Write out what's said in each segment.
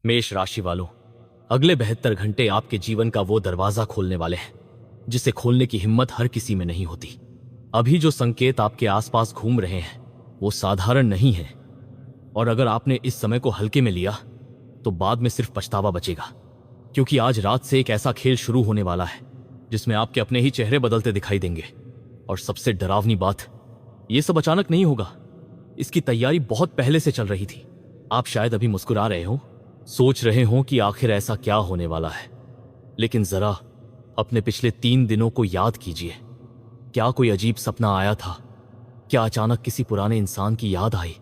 मेष राशि वालों, अगले 72 घंटे आपके जीवन का वो दरवाजा खोलने वाले हैं जिसे खोलने की हिम्मत हर किसी में नहीं होती। अभी जो संकेत आपके आसपास घूम रहे हैं वो साधारण नहीं है, और अगर आपने इस समय को हल्के में लिया तो बाद में सिर्फ पछतावा बचेगा। क्योंकि आज रात से एक ऐसा खेल शुरू होने वाला है जिसमें आपके अपने ही चेहरे बदलते दिखाई देंगे। और सबसे डरावनी बात, ये सब अचानक नहीं होगा, इसकी तैयारी बहुत पहले से चल रही थी। आप शायद अभी मुस्कुरा रहे हो, सोच रहे हो कि आखिर ऐसा क्या होने वाला है, लेकिन जरा अपने पिछले 3 दिनों को याद कीजिए। क्या कोई अजीब सपना आया था? क्या अचानक किसी पुराने इंसान की याद आई?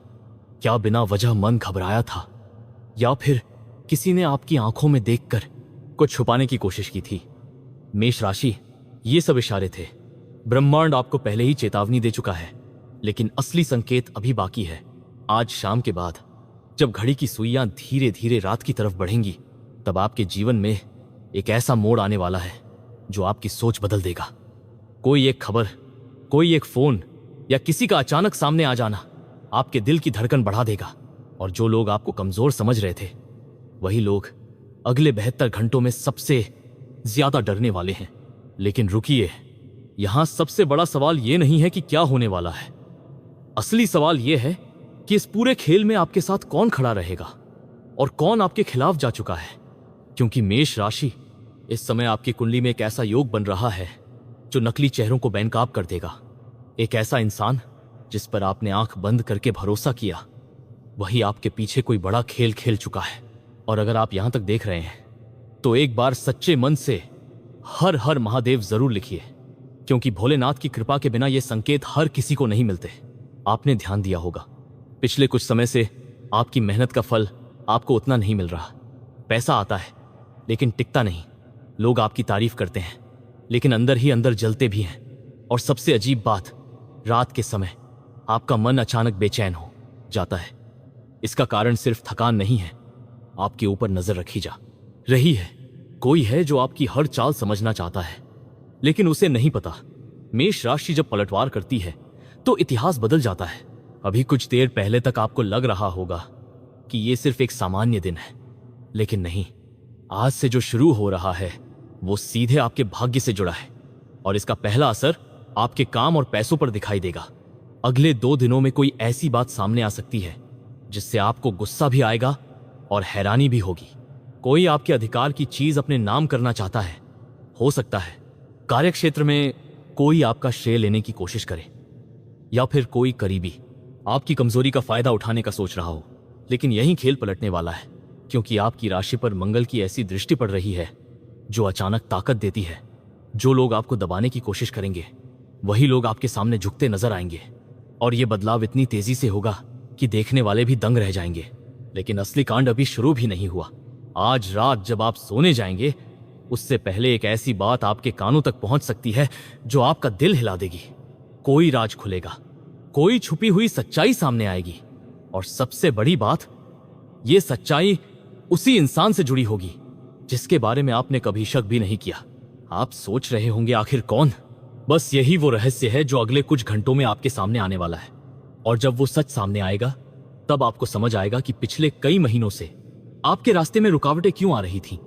क्या बिना वजह मन घबराया था? या फिर किसी ने आपकी आंखों में देखकर कुछ छुपाने की कोशिश की थी? मेष राशि, ये सब इशारे थे। ब्रह्मांड आपको पहले ही चेतावनी दे चुका है, लेकिन असली संकेत अभी बाकी है। आज शाम के बाद जब घड़ी की सुइयां धीरे धीरे रात की तरफ बढ़ेंगी, तब आपके जीवन में एक ऐसा मोड़ आने वाला है जो आपकी सोच बदल देगा। कोई एक खबर, कोई एक फोन या किसी का अचानक सामने आ जाना आपके दिल की धड़कन बढ़ा देगा। और जो लोग आपको कमजोर समझ रहे थे, वही लोग अगले 72 घंटों में सबसे ज्यादा डरने वाले हैं। लेकिन रुकिए, यहां सबसे बड़ा सवाल यह नहीं है कि क्या होने वाला है। असली सवाल यह है कि इस पूरे खेल में आपके साथ कौन खड़ा रहेगा और कौन आपके खिलाफ जा चुका है। क्योंकि मेष राशि, इस समय आपकी कुंडली में एक ऐसा योग बन रहा है जो नकली चेहरों को बेनकाब कर देगा। एक ऐसा इंसान जिस पर आपने आंख बंद करके भरोसा किया, वही आपके पीछे कोई बड़ा खेल खेल चुका है। और अगर आप यहां तक देख रहे हैं तो एक बार सच्चे मन से हर हर महादेव जरूर लिखिए, क्योंकि भोलेनाथ की कृपा के बिना ये संकेत हर किसी को नहीं मिलते। आपने ध्यान दिया होगा, पिछले कुछ समय से आपकी मेहनत का फल आपको उतना नहीं मिल रहा। पैसा आता है लेकिन टिकता नहीं। लोग आपकी तारीफ करते हैं लेकिन अंदर ही अंदर जलते भी हैं। और सबसे अजीब बात, रात के समय आपका मन अचानक बेचैन हो जाता है। इसका कारण सिर्फ थकान नहीं है, आपके ऊपर नजर रखी जा रही है। कोई है जो आपकी हर चाल समझना चाहता है, लेकिन उसे नहीं पता। मेष राशि जब पलटवार करती है तो इतिहास बदल जाता है। अभी कुछ देर पहले तक आपको लग रहा होगा कि यह सिर्फ एक सामान्य दिन है, लेकिन नहीं। आज से जो शुरू हो रहा है वो सीधे आपके भाग्य से जुड़ा है, और इसका पहला असर आपके काम और पैसों पर दिखाई देगा। अगले 2 दिनों में कोई ऐसी बात सामने आ सकती है जिससे आपको गुस्सा भी आएगा और हैरानी भी होगी। कोई आपके अधिकार की चीज अपने नाम करना चाहता है। हो सकता है कार्यक्षेत्र में कोई आपका श्रेय लेने की कोशिश करे, या फिर कोई करीबी आपकी कमजोरी का फायदा उठाने का सोच रहा हो। लेकिन यही खेल पलटने वाला है, क्योंकि आपकी राशि पर मंगल की ऐसी दृष्टि पड़ रही है जो अचानक ताकत देती है। जो लोग आपको दबाने की कोशिश करेंगे, वही लोग आपके सामने झुकते नजर आएंगे। और यह बदलाव इतनी तेजी से होगा कि देखने वाले भी दंग रह जाएंगे। लेकिन असली कांड अभी शुरू भी नहीं हुआ। आज रात जब आप सोने जाएंगे, उससे पहले एक ऐसी बात आपके कानों तक पहुंच सकती है जो आपका दिल हिला देगी। कोई राज खुलेगा, कोई छुपी हुई सच्चाई सामने आएगी, और सबसे बड़ी बात, यह सच्चाई उसी इंसान से जुड़ी होगी जिसके बारे में आपने कभी शक भी नहीं किया। आप सोच रहे होंगे आखिर कौन? बस यही वो रहस्य है जो अगले कुछ घंटों में आपके सामने आने वाला है। और जब वो सच सामने आएगा, तब आपको समझ आएगा कि पिछले कई महीनों से आपके रास्ते में रुकावटें क्यों आ रही थीं।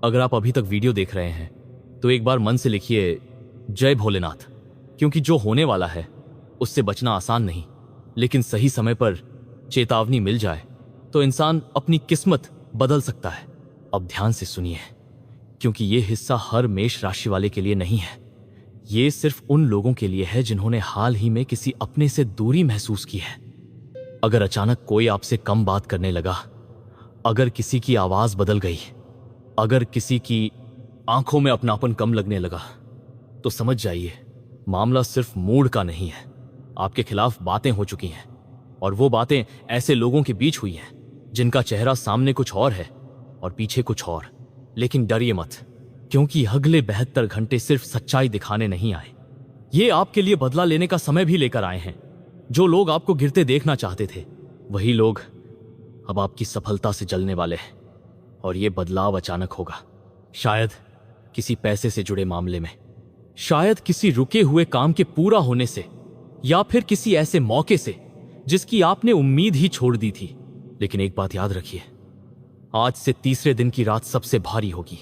अगर आप अभी तक वीडियो देख रहे हैं तो एक बार मन से लिखिए, जय भोलेनाथ। क्योंकि जो होने वाला है उससे बचना आसान नहीं, लेकिन सही समय पर चेतावनी मिल जाए तो इंसान अपनी किस्मत बदल सकता है। अब ध्यान से सुनिए, क्योंकि यह हिस्सा हर मेष राशि वाले के लिए नहीं है। ये सिर्फ उन लोगों के लिए है जिन्होंने हाल ही में किसी अपने से दूरी महसूस की है। अगर अचानक कोई आपसे कम बात करने लगा, अगर किसी की आवाज बदल गई, अगर किसी की आंखों में अपनापन कम लगने लगा, तो समझ जाइए मामला सिर्फ मूड का नहीं है। आपके खिलाफ बातें हो चुकी हैं, और वो बातें ऐसे लोगों के बीच हुई हैं जिनका चेहरा सामने कुछ और है और पीछे कुछ और। लेकिन डरिए मत, क्योंकि अगले 72 घंटे सिर्फ सच्चाई दिखाने नहीं आए, ये आपके लिए बदला लेने का समय भी लेकर आए हैं। जो लोग आपको गिरते देखना चाहते थे, वही लोग अब आपकी सफलता से जलने वाले हैं। और ये बदलाव अचानक होगा, शायद किसी पैसे से जुड़े मामले में, शायद किसी रुके हुए काम के पूरा होने से, या फिर किसी ऐसे मौके से जिसकी आपने उम्मीद ही छोड़ दी थी। लेकिन एक बात याद रखिए, आज से तीसरे दिन की रात सबसे भारी होगी।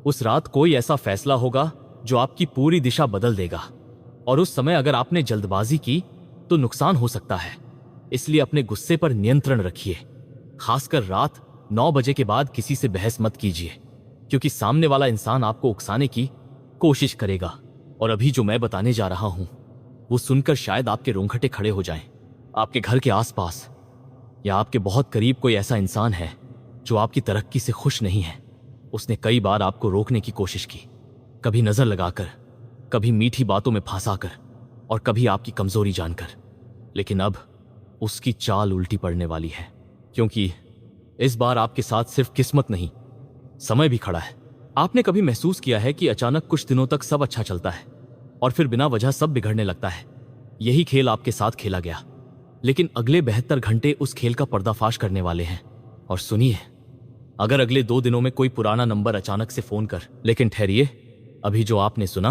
उस रात कोई ऐसा फैसला होगा जो आपकी पूरी दिशा बदल देगा, और उस समय अगर आपने जल्दबाजी की तो नुकसान हो सकता है। इसलिए अपने गुस्से पर नियंत्रण रखिए। खासकर रात 9 बजे के बाद किसी से बहस मत कीजिए, क्योंकि सामने वाला इंसान आपको उकसाने की कोशिश करेगा। और अभी जो मैं बताने जा रहा हूं वो सुनकर शायद आपके रोंगटे खड़े हो जाएं। आपके घर के आसपास या आपके बहुत करीब कोई ऐसा इंसान है जो आपकी तरक्की से खुश नहीं है। उसने कई बार आपको रोकने की कोशिश की, कभी नजर लगाकर, कभी मीठी बातों में फंसाकर, और कभी आपकी कमजोरी जानकर। लेकिन अब उसकी चाल उल्टी पड़ने वाली है, क्योंकि इस बार आपके साथ सिर्फ किस्मत नहीं, समय भी खड़ा है। आपने कभी महसूस किया है कि अचानक कुछ दिनों तक सब अच्छा चलता है और फिर बिना वजह सब बिगड़ने लगता है? यही खेल आपके साथ खेला गया, लेकिन अगले 72 घंटे उस खेल का पर्दाफाश करने वाले हैं। और सुनिए, अगर अगले 2 दिनों में कोई पुराना नंबर अचानक से फोन कर, लेकिन ठहरिए, अभी जो आपने सुना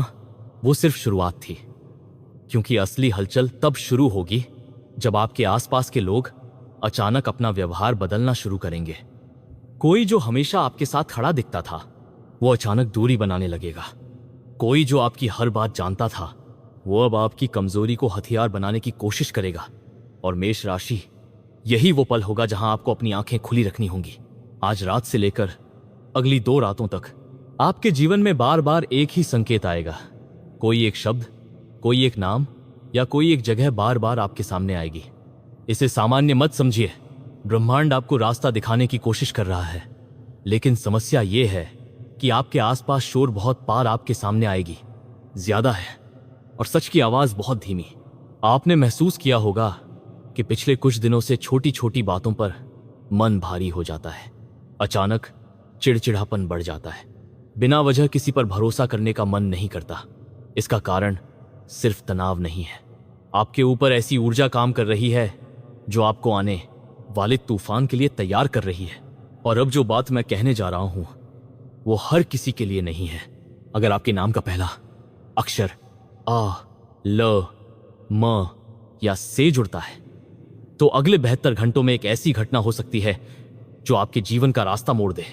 वो सिर्फ शुरुआत थी, क्योंकि असली हलचल तब शुरू होगी जब आपके आसपास के लोग अचानक अपना व्यवहार बदलना शुरू करेंगे। कोई जो हमेशा आपके साथ खड़ा दिखता था वो अचानक दूरी बनाने लगेगा। कोई जो आपकी हर बात जानता था वो अब आपकी कमजोरी को हथियार बनाने की कोशिश करेगा। और मेष राशि, यही वो पल होगा जहां आपको अपनी आंखें खुली रखनी होंगी। आज रात से लेकर अगली 2 रातों तक आपके जीवन में बार बार एक ही संकेत आएगा। कोई एक शब्द, कोई एक नाम या कोई एक जगह बार बार आपके सामने आएगी। इसे सामान्य मत समझिए। ब्रह्मांड आपको रास्ता दिखाने की कोशिश कर रहा है, लेकिन समस्या यह है कि आपके आसपास शोर बहुत पार आपके सामने आएगी, ज्यादा है, और सच की आवाज बहुत धीमी। आपने महसूस किया होगा कि पिछले कुछ दिनों से छोटी छोटी बातों पर मन भारी हो जाता है। अचानक चिड़चिड़ापन बढ़ जाता है। बिना वजह किसी पर भरोसा करने का मन नहीं करता। इसका कारण सिर्फ तनाव नहीं है, आपके ऊपर ऐसी ऊर्जा काम कर रही है जो आपको आने वाले तूफान के लिए तैयार कर रही है। और अब जो बात मैं कहने जा रहा हूं वो हर किसी के लिए नहीं है। अगर आपके नाम का पहला अक्षर आ, ल, म या से जुड़ता है तो अगले 72 घंटों में एक ऐसी घटना हो सकती है जो आपके जीवन का रास्ता मोड़ दे।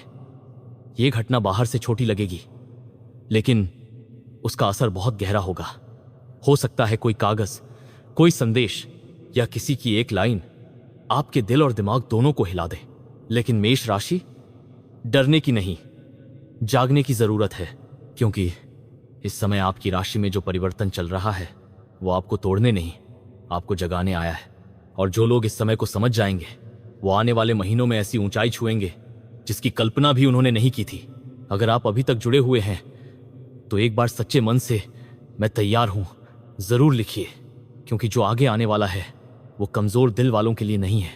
यह घटना बाहर से छोटी लगेगी, लेकिन उसका असर बहुत गहरा होगा। हो सकता है कोई कागज, कोई संदेश या किसी की एक लाइन आपके दिल और दिमाग दोनों को हिला दे। लेकिन मेष राशि, डरने की नहीं, जागने की जरूरत है, क्योंकि इस समय आपकी राशि में जो परिवर्तन चल रहा है वो आपको तोड़ने नहीं, आपको जगाने आया है। और जो लोग इस समय को समझ जाएंगे वो आने वाले महीनों में ऐसी ऊंचाई छुएंगे जिसकी कल्पना भी उन्होंने नहीं की थी। अगर आप अभी तक जुड़े हुए हैं तो एक बार सच्चे मन से मैं तैयार हूं जरूर लिखिए, क्योंकि जो आगे आने वाला है वो कमजोर दिल वालों के लिए नहीं है।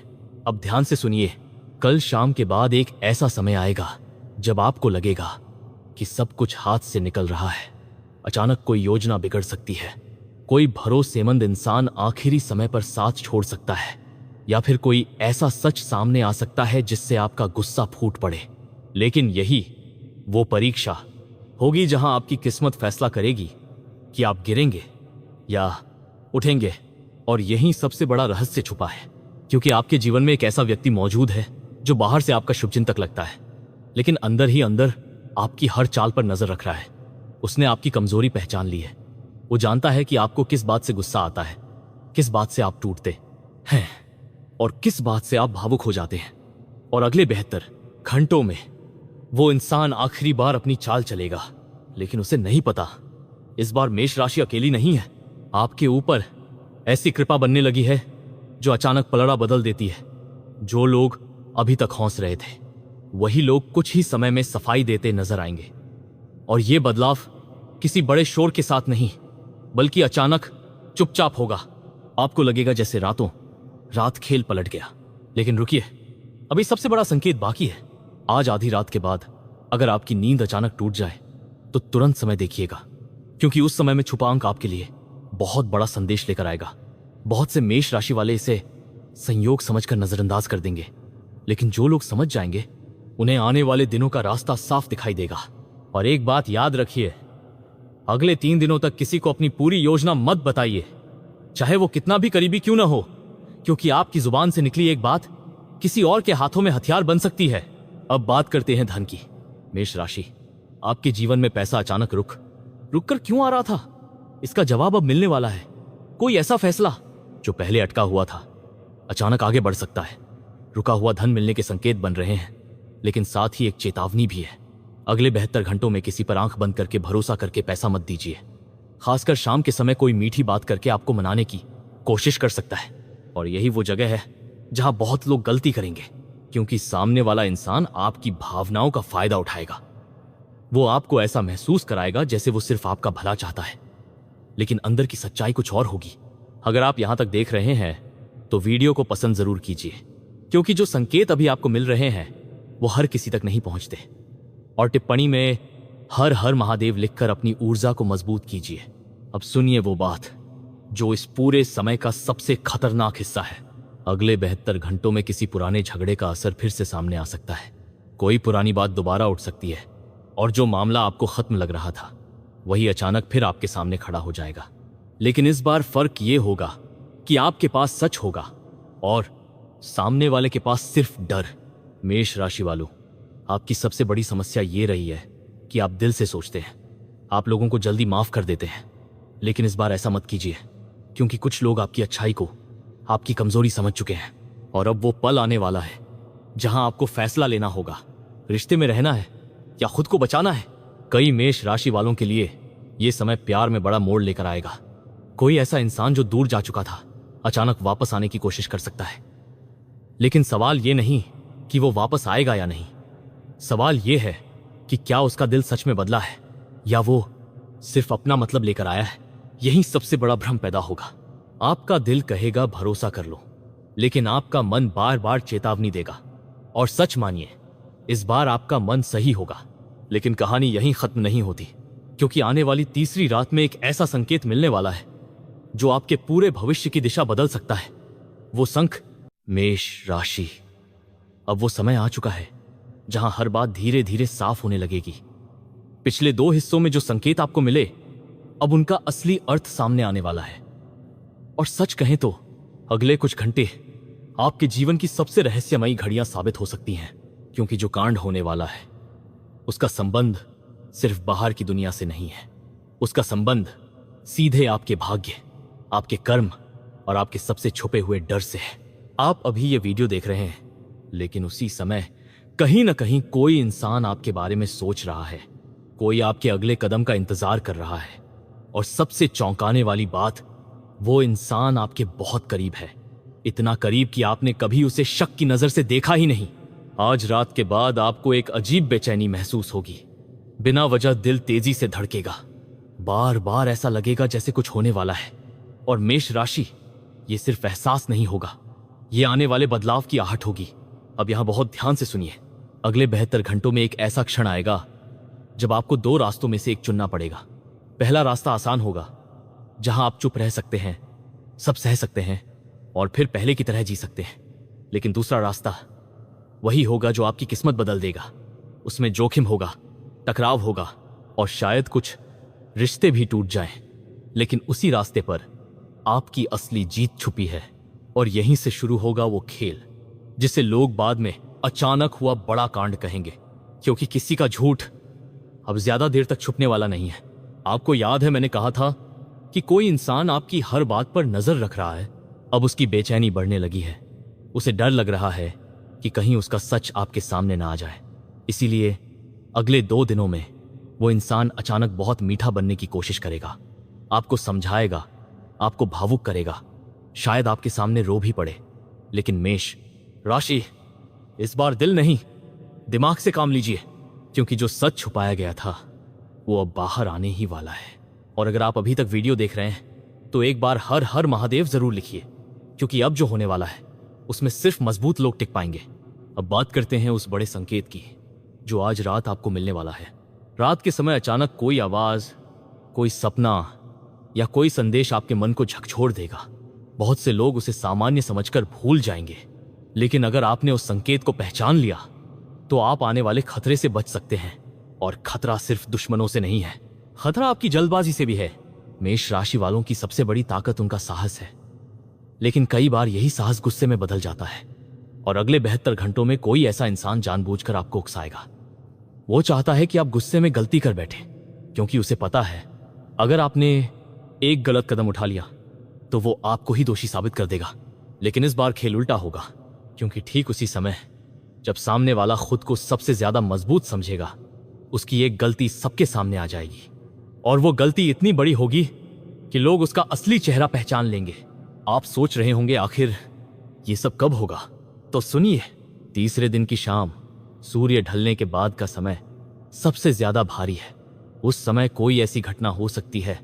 अब ध्यान से सुनिए, कल शाम के बाद एक ऐसा समय आएगा जब आपको लगेगा कि सब कुछ हाथ से निकल रहा है। अचानक कोई योजना बिगड़ सकती है, कोई भरोसेमंद इंसान आखिरी समय पर साथ छोड़ सकता है, या फिर कोई ऐसा सच सामने आ सकता है जिससे आपका गुस्सा फूट पड़े। लेकिन यही वो परीक्षा होगी जहां आपकी किस्मत फैसला करेगी कि आप गिरेंगे या उठेंगे। और यही सबसे बड़ा रहस्य छुपा है, क्योंकि आपके जीवन में एक ऐसा व्यक्ति मौजूद है जो बाहर से आपका शुभचिंतक लगता है, लेकिन अंदर ही अंदर आपकी हर चाल पर नजर रख रहा है। उसने आपकी कमजोरी पहचान ली है। वो जानता है कि आपको किस बात से गुस्सा आता है, किस बात से आप टूटते हैं और किस बात से आप भावुक हो जाते हैं। और अगले 72 घंटों में वो इंसान आखिरी बार अपनी चाल चलेगा, लेकिन उसे नहीं पता इस बार मेष राशि अकेली नहीं है। आपके ऊपर ऐसी कृपा बनने लगी है जो अचानक पलड़ा बदल देती है। जो लोग अभी तक हौंस रहे थे वही लोग कुछ ही समय में सफाई देते नजर आएंगे। और ये बदलाव किसी बड़े शोर के साथ नहीं, बल्कि अचानक चुपचाप होगा। आपको लगेगा जैसे रात खेल पलट गया। लेकिन रुकिए, अभी सबसे बड़ा संकेत बाकी है। आज आधी रात के बाद अगर आपकी नींद अचानक टूट जाए तो तुरंत समय देखिएगा, क्योंकि उस समय में छुपा अंक आपके लिए बहुत बड़ा संदेश लेकर आएगा। बहुत से मेष राशि वाले इसे संयोग समझकर नजरअंदाज कर देंगे, लेकिन जो लोग समझ जाएंगे उन्हें आने वाले दिनों का रास्ता साफ दिखाई देगा। और एक बात याद रखिए, अगले 3 दिनों तक किसी को अपनी पूरी योजना मत बताइए, चाहे वो कितना भी करीबी क्यों ना हो, क्योंकि आपकी जुबान से निकली एक बात किसी और के हाथों में हथियार बन सकती है। अब बात करते हैं धन की। मेष राशि, आपके जीवन में पैसा अचानक रुक कर क्यों आ रहा था, इसका जवाब अब मिलने वाला है। कोई ऐसा फैसला जो पहले अटका हुआ था अचानक आगे बढ़ सकता है। रुका हुआ धन मिलने के संकेत बन रहे हैं, लेकिन साथ ही एक चेतावनी भी है। अगले 72 घंटों में किसी पर आंख बंद करके भरोसा करके पैसा मत दीजिए। खासकर शाम के समय कोई मीठी बात करके आपको मनाने की कोशिश कर सकता है, और यही वो जगह है जहां बहुत लोग गलती करेंगे, क्योंकि सामने वाला इंसान आपकी भावनाओं का फायदा उठाएगा। वो आपको ऐसा महसूस कराएगा जैसे वो सिर्फ आपका भला चाहता है, लेकिन अंदर की सच्चाई कुछ और होगी। अगर आप यहां तक देख रहे हैं तो वीडियो को पसंद जरूर कीजिए, क्योंकि जो संकेत अभी आपको मिल रहे हैं वो हर किसी तक नहीं पहुंचते। और टिप्पणी में हर हर महादेव लिखकर अपनी ऊर्जा को मजबूत कीजिए। अब सुनिए वो बात जो इस पूरे समय का सबसे खतरनाक हिस्सा है। अगले 72 घंटों में किसी पुराने झगड़े का असर फिर से सामने आ सकता है। कोई पुरानी बात दोबारा उठ सकती है, और जो मामला आपको खत्म लग रहा था वही अचानक फिर आपके सामने खड़ा हो जाएगा। लेकिन इस बार फर्क ये होगा कि आपके पास सच होगा और सामने वाले के पास सिर्फ डर। मेष राशि वालों, आपकी सबसे बड़ी समस्या ये रही है कि आप दिल से सोचते हैं, आप लोगों को जल्दी माफ कर देते हैं। लेकिन इस बार ऐसा मत कीजिए, क्योंकि कुछ लोग आपकी अच्छाई को आपकी कमजोरी समझ चुके हैं, और अब वो पल आने वाला है जहां आपको फैसला लेना होगा, रिश्ते में रहना है या खुद को बचाना है। कई मेष राशि वालों के लिए यह समय प्यार में बड़ा मोड़ लेकर आएगा। कोई ऐसा इंसान जो दूर जा चुका था अचानक वापस आने की कोशिश कर सकता है। लेकिन सवाल यह नहीं कि वो वापस आएगा या नहीं, सवाल यह है कि क्या उसका दिल सच में बदला है या वो सिर्फ अपना मतलब लेकर आया है। यही सबसे बड़ा भ्रम पैदा होगा। आपका दिल कहेगा भरोसा कर लो, लेकिन आपका मन बार बार चेतावनी देगा। और सच मानिए, इस बार आपका मन सही होगा। लेकिन कहानी यहीं खत्म नहीं होती, क्योंकि आने वाली तीसरी रात में एक ऐसा संकेत मिलने वाला है जो आपके पूरे भविष्य की दिशा बदल सकता है। वो संख मेष राशि, अब वो समय आ चुका है जहां हर बात धीरे धीरे साफ होने लगेगी। पिछले 2 हिस्सों में जो संकेत आपको मिले, अब उनका असली अर्थ सामने आने वाला है। और सच कहें तो अगले कुछ घंटे आपके जीवन की सबसे रहस्यमयी घड़ियां साबित हो सकती हैं, क्योंकि जो कांड होने वाला है उसका संबंध सिर्फ बाहर की दुनिया से नहीं है। उसका संबंध सीधे आपके भाग्य, आपके कर्म और आपके सबसे छुपे हुए डर से है। आप अभी ये वीडियो देख रहे हैं, लेकिन उसी समय कहीं ना कहीं कोई इंसान आपके बारे में सोच रहा है, कोई आपके अगले कदम का इंतजार कर रहा है। और सबसे चौंकाने वाली बात, वो इंसान आपके बहुत करीब है, इतना करीब कि आपने कभी उसे शक की नजर से देखा ही नहीं। आज रात के बाद आपको एक अजीब बेचैनी महसूस होगी। बिना वजह दिल तेजी से धड़केगा, बार बार ऐसा लगेगा जैसे कुछ होने वाला है। और मेष राशि, ये सिर्फ एहसास नहीं होगा, ये आने वाले बदलाव की आहट होगी। अब यहां बहुत ध्यान से सुनिए। अगले 72 घंटों में एक ऐसा क्षण आएगा जब आपको 2 रास्तों में से एक चुनना पड़ेगा। पहला रास्ता आसान होगा, जहां आप चुप रह सकते हैं, सब सह सकते हैं और फिर पहले की तरह जी सकते हैं। लेकिन दूसरा रास्ता वही होगा जो आपकी किस्मत बदल देगा। उसमें जोखिम होगा, टकराव होगा और शायद कुछ रिश्ते भी टूट जाएं। लेकिन उसी रास्ते पर आपकी असली जीत छुपी है, और यहीं से शुरू होगा वो खेल जिसे लोग बाद में अचानक हुआ बड़ा कांड कहेंगे, क्योंकि किसी का झूठ अब ज्यादा देर तक छुपने वाला नहीं है। आपको याद है मैंने कहा था कि कोई इंसान आपकी हर बात पर नजर रख रहा है। अब उसकी बेचैनी बढ़ने लगी है। उसे डर लग रहा है कि कहीं उसका सच आपके सामने ना आ जाए। इसीलिए अगले 2 दिनों में वो इंसान अचानक बहुत मीठा बनने की कोशिश करेगा, आपको समझाएगा, आपको भावुक करेगा, शायद आपके सामने रो भी पड़े। लेकिन मेष राशि, इस बार दिल नहीं, दिमाग से काम लीजिए, क्योंकि जो सच छुपाया गया था वो अब बाहर आने ही वाला है। और अगर आप अभी तक वीडियो देख रहे हैं तो एक बार हर हर महादेव जरूर लिखिए, क्योंकि अब जो होने वाला है उसमें सिर्फ मजबूत लोग टिक पाएंगे। अब बात करते हैं उस बड़े संकेत की जो आज रात आपको मिलने वाला है। रात के समय अचानक कोई आवाज, कोई सपना या कोई संदेश आपके मन को झकझोर देगा। बहुत से लोग उसे सामान्य समझकर भूल जाएंगे, लेकिन अगर आपने उस संकेत को पहचान लिया तो आप आने वाले खतरे से बच सकते हैं। और खतरा सिर्फ दुश्मनों से नहीं है, खतरा आपकी जल्दबाजी से भी है। मेष राशि वालों की सबसे बड़ी ताकत उनका साहस है, लेकिन कई बार यही साहस गुस्से में बदल जाता है और अगले 72 घंटों में कोई ऐसा इंसान जानबूझकर आपको उकसाएगा। वो चाहता है कि आप गुस्से में गलती कर बैठे, क्योंकि उसे पता है अगर आपने एक गलत कदम उठा लिया तो वो आपको ही दोषी साबित कर देगा। लेकिन इस बार खेल उल्टा होगा, क्योंकि ठीक उसी समय जब सामने वाला खुद को सबसे ज्यादा मजबूत समझेगा, उसकी एक गलती सबके सामने आ जाएगी, और वो गलती इतनी बड़ी होगी कि लोग उसका असली चेहरा पहचान लेंगे। आप सोच रहे होंगे आखिर ये सब कब होगा? तो सुनिए, तीसरे दिन की शाम, सूर्य ढलने के बाद का समय सबसे ज्यादा भारी है। उस समय कोई ऐसी घटना हो सकती है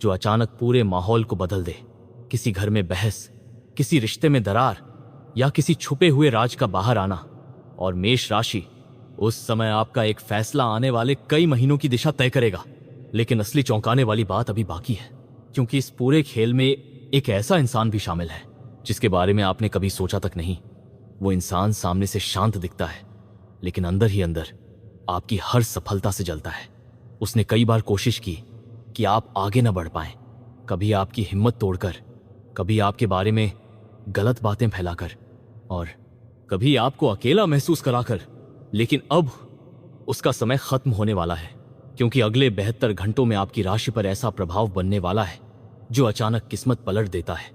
जो अचानक पूरे माहौल को बदल दे। किसी घर में बहस, किसी रिश्ते में दरार, या किसी छुपे हुए राज का बाहर आना। और मेष राशि, उस समय आपका एक फैसला आने वाले कई महीनों की दिशा तय करेगा। लेकिन असली चौंकाने वाली बात अभी बाकी है, क्योंकि इस पूरे खेल में एक ऐसा इंसान भी शामिल है जिसके बारे में आपने कभी सोचा तक नहीं। वो इंसान सामने से शांत दिखता है, लेकिन अंदर ही अंदर आपकी हर सफलता से जलता है। उसने कई बार कोशिश की कि आप आगे न बढ़ पाएं, कभी आपकी हिम्मत तोड़कर, कभी आपके बारे में गलत बातें फैलाकर, और कभी आपको अकेला महसूस कराकर। लेकिन अब उसका समय खत्म होने वाला है, क्योंकि अगले 72 घंटों में आपकी राशि पर ऐसा प्रभाव बनने वाला है जो अचानक किस्मत पलट देता है।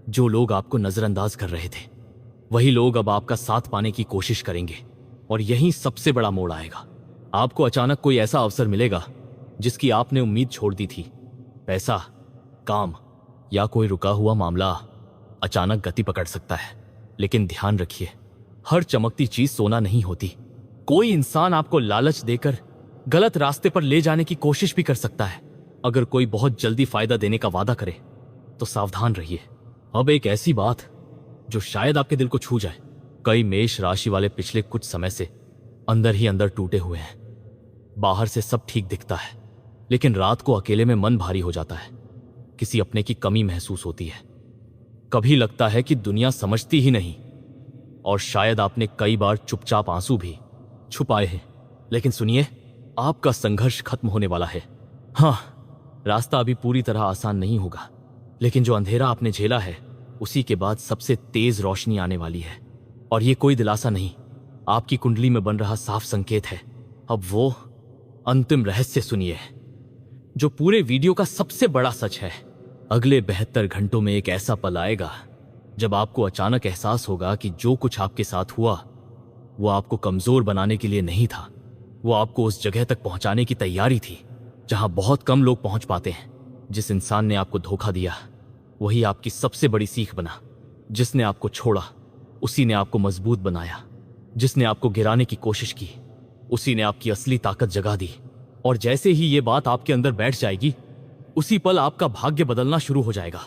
जो लोग आपको नजरअंदाज कर रहे थे, वही लोग अब आपका साथ पाने की कोशिश करेंगे, और यहीं सबसे बड़ा मोड़ आएगा। आपको अचानक कोई ऐसा अवसर मिलेगा जिसकी आपने उम्मीद छोड़ दी थी। पैसा, काम, या कोई रुका हुआ मामला अचानक गति पकड़ सकता है। लेकिन ध्यान रखिए, हर चमकती चीज सोना नहीं होती। कोई इंसान आपको लालच देकर गलत रास्ते पर ले जाने की कोशिश भी कर सकता है। अगर कोई बहुत जल्दी फायदा देने का वादा करे तो सावधान रहिए। अब एक ऐसी बात जो शायद आपके दिल को छू जाए। कई मेष राशि वाले पिछले कुछ समय से अंदर ही अंदर टूटे हुए हैं। बाहर से सब ठीक दिखता है, लेकिन रात को अकेले में मन भारी हो जाता है। किसी अपने की कमी महसूस होती है। कभी लगता है कि दुनिया समझती ही नहीं, और शायद आपने कई बार चुपचाप आंसू भी छुपाए हैं। लेकिन सुनिए, आपका संघर्ष खत्म होने वाला है। हाँ, रास्ता अभी पूरी तरह आसान नहीं होगा, लेकिन जो अंधेरा आपने झेला है उसी के बाद सबसे तेज रोशनी आने वाली है। और ये कोई दिलासा नहीं, आपकी कुंडली में बन रहा साफ संकेत है। अब वो अंतिम रहस्य सुनिए, जो पूरे वीडियो का सबसे बड़ा सच है। अगले 72 घंटों में एक ऐसा पल आएगा जब आपको अचानक एहसास होगा कि जो कुछ आपके साथ हुआ वो आपको कमजोर बनाने के लिए नहीं था। वो आपको उस जगह तक पहुंचाने की तैयारी थी जहां बहुत कम लोग पहुंच पाते हैं। जिस इंसान ने आपको धोखा दिया वही आपकी सबसे बड़ी सीख बना। जिसने आपको छोड़ा उसी ने आपको मजबूत बनाया। जिसने आपको गिराने की कोशिश की उसी ने आपकी असली ताकत जगा दी। और जैसे ही ये बात आपके अंदर बैठ जाएगी, उसी पल आपका भाग्य बदलना शुरू हो जाएगा।